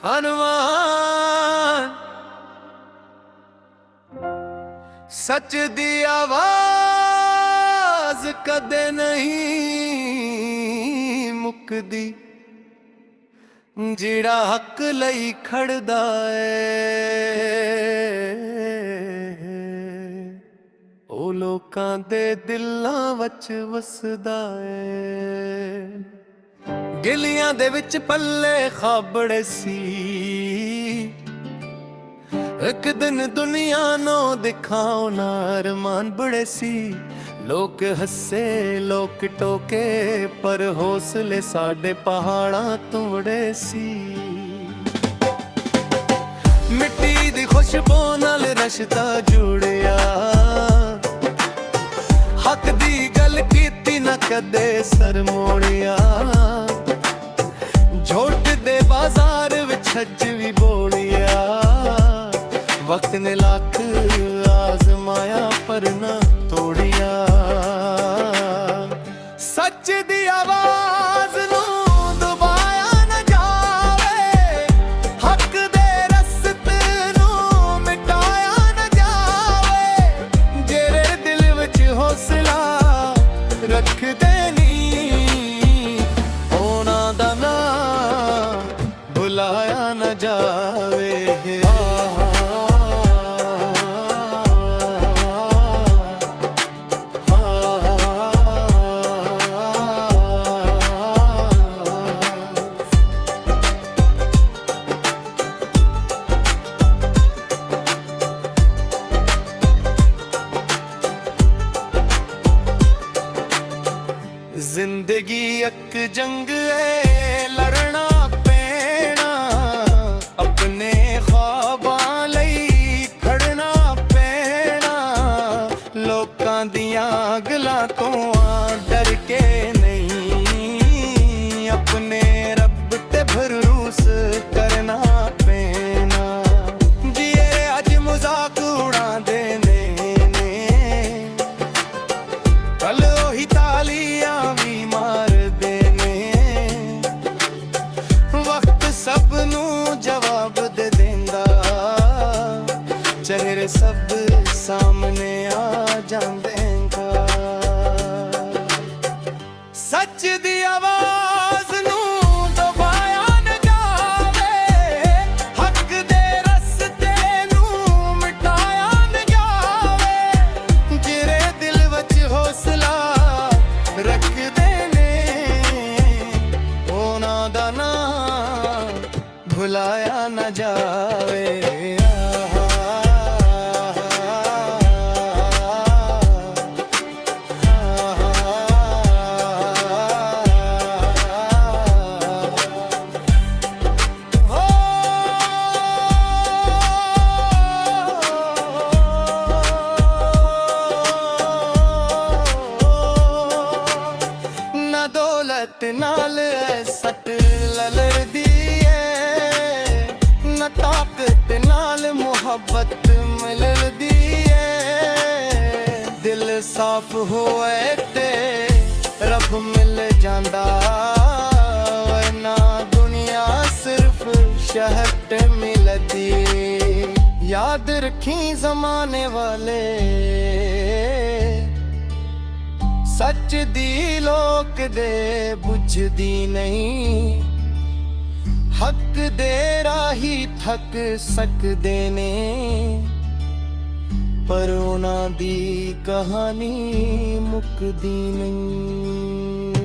हनुमान सच दी आवाज कदे नहीं मुकदी, जिहड़ा हक लई खड़दा ओ लोकां दे दिलां वच वसदा है। गिलियां दे विच पल्ले खाबड़े सी, एक दिन दुनिया नो दिखाओ ना अरमान बड़े सी। लोक हसे लोक टोके पर हौसले साडे पहाड़ां तो बड़े सी। मिट्टी दी खुशबू नाल रश्ता जुड़िया, हक दी गल कीती ना कदे सर मोड़िया। झोट दे बाजार विच छज भी बोलिया, वक्त ने लाख आजमाया पर ना तोड़िया। सच दी आवाज नू दबाया न जावे, हक दे रस्ते नू मिटाया न जावे। जेरे दिल विच हौसला रख देनी, ओना दा नाम भुलाया न जावे। जिंदगी एक जंग है लड़ना पैना, अपने ख्वाबां लई खड़ना पैना। लोकां दियां गल्लां तो डर के नहीं, अपने रब ते भरोस करना पैना। जिए अज मजाक उड़ा देने ने, कल ओही तालियां भी मार देने। वक्त सबनू जवाब दे देंदा, चेहरे सब सामने आ जांदेगा। सच दी आवाज नू दबाया न जावे, हक दे रस्ते नू मिटाया न जावे। जिहड़े दिल विच हौसला रख देने, ओना दा नाम भुलाया न जावे। दौलत नाल सट ललदी है, न ताकत नाल मुहब्बत मिलदी है। दिल साफ होए ते रब मिल जांदा, ना दुनिया सिर्फ शहर मिलदी। याद रखी जमाने वाले, सच दी लोक दे बुझदी नहीं। हक दे राही थक सकदे ने, पर उन्हां दी कहानी मुकदी नहीं।